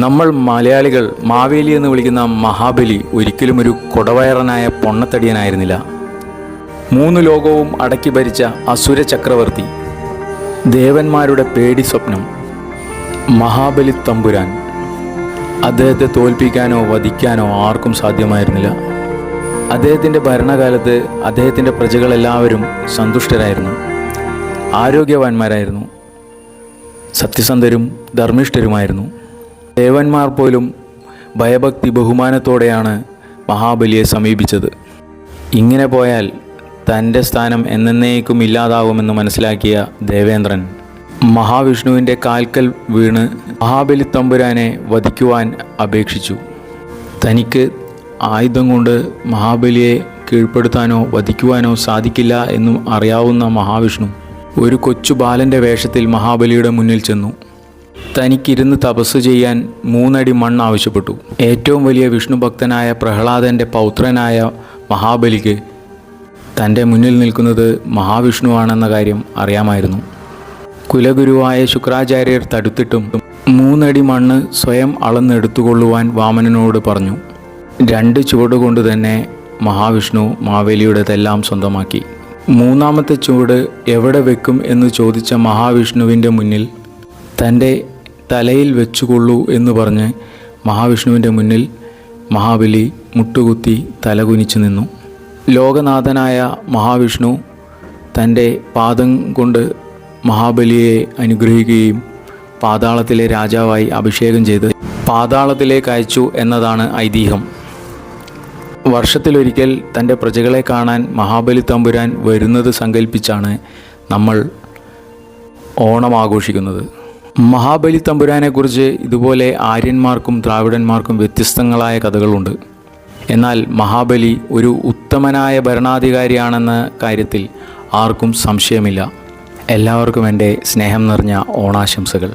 നമ്മൾ മലയാളികൾ മാവേലി എന്ന് വിളിക്കുന്ന മഹാബലി ഒരിക്കലും ഒരു കൊടവയറനായ പൊണ്ണത്തടിയനായിരുന്നില്ല. 3 ലോകവും അടക്കി ഭരിച്ച അസുര ചക്രവർത്തി, ദേവന്മാരുടെ പേടി സ്വപ്നം മഹാബലി തമ്പുരാൻ. അദ്ദേഹത്തെ തോൽപ്പിക്കാനോ വധിക്കാനോ ആർക്കും സാധ്യമായിരുന്നില്ല. അദ്ദേഹത്തിൻ്റെ ഭരണകാലത്ത് അദ്ദേഹത്തിൻ്റെ പ്രജകളെല്ലാവരും സന്തുഷ്ടരായിരുന്നു, ആരോഗ്യവാന്മാരായിരുന്നു, സത്യസന്ധരും ധർമ്മിഷ്ഠരുമായിരുന്നു. ദേവന്മാർ പോലും ഭയഭക്തി ബഹുമാനത്തോടെയാണ് മഹാബലിയെ സമീപിച്ചത്. ഇങ്ങനെ പോയാൽ തൻ്റെ സ്ഥാനം എന്നേക്കും ഇല്ലാതാവുമെന്ന് മനസ്സിലാക്കിയ ദേവേന്ദ്രൻ മഹാവിഷ്ണുവിൻ്റെ കാൽക്കൽ വീണ് മഹാബലി തമ്പുരാനെ വധിക്കുവാൻ അപേക്ഷിച്ചു. തനിക്ക് ആയുധം കൊണ്ട് മഹാബലിയെ കീഴ്പ്പെടുത്താനോ വധിക്കുവാനോ സാധിക്കില്ല എന്നും അറിയാവുന്ന മഹാവിഷ്ണു ഒരു കൊച്ചു ബാലൻ്റെ വേഷത്തിൽ മഹാബലിയുടെ മുന്നിൽ ചെന്നു. തനിക്കിരുന്ന് തപസ് ചെയ്യാൻ 3 അടി മണ്ണ് ആവശ്യപ്പെട്ടു. ഏറ്റവും വലിയ വിഷ്ണു ഭക്തനായ പ്രഹ്ലാദൻ്റെ പൗത്രനായ മഹാബലിക്ക് തൻ്റെ മുന്നിൽ നിൽക്കുന്നത് മഹാവിഷ്ണുവാണെന്ന കാര്യം അറിയാമായിരുന്നു. കുലഗുരുവായ ശുക്രാചാര്യർ തടുത്തിട്ടും 3 അടി മണ്ണ് സ്വയം അളന്നെടുത്തുകൊള്ളുവാൻ വാമനനോട് പറഞ്ഞു. 2 ചുവടുകൊണ്ട് തന്നെ മഹാവിഷ്ണു മാവേലിയുടേതെല്ലാം സ്വന്തമാക്കി. 3ാമത്തെ ചുവട് എവിടെ വെക്കും എന്ന് ചോദിച്ച മഹാവിഷ്ണുവിൻ്റെ മുന്നിൽ തൻ്റെ തലയിൽ വെച്ചുകൊള്ളൂ എന്ന് പറഞ്ഞ് മഹാവിഷ്ണുവിൻ്റെ മുന്നിൽ മഹാബലി മുട്ടുകുത്തി തലകുനിച്ചു നിന്നു. ലോകനാഥനായ മഹാവിഷ്ണു തൻ്റെ പാദം കൊണ്ട് മഹാബലിയെ അനുഗ്രഹിക്കുകയും പാതാളത്തിലെ രാജാവായി അഭിഷേകം ചെയ്ത് പാതാളത്തിലേക്ക് അയച്ചു എന്നതാണ് ഐതിഹ്യം. വർഷത്തിലൊരിക്കൽ തൻ്റെ പ്രജകളെ കാണാൻ മഹാബലി തമ്പുരാൻ വരുന്നത് സങ്കല്പിച്ചാണ് നമ്മൾ ഓണം ആഘോഷിക്കുന്നത്. മഹാബലി തമ്പുരാനെക്കുറിച്ച് ഇതുപോലെ ആര്യന്മാർക്കും ദ്രാവിഡന്മാർക്കും വ്യത്യസ്തങ്ങളായ കഥകളുണ്ട്. എന്നാൽ മഹാബലി ഒരു ഉത്തമനായ ഭരണാധികാരിയാണെന്ന കാര്യത്തിൽ ആർക്കും സംശയമില്ല. എല്ലാവർക്കും എൻ്റെ സ്നേഹം നിറഞ്ഞ ഓണാശംസകൾ.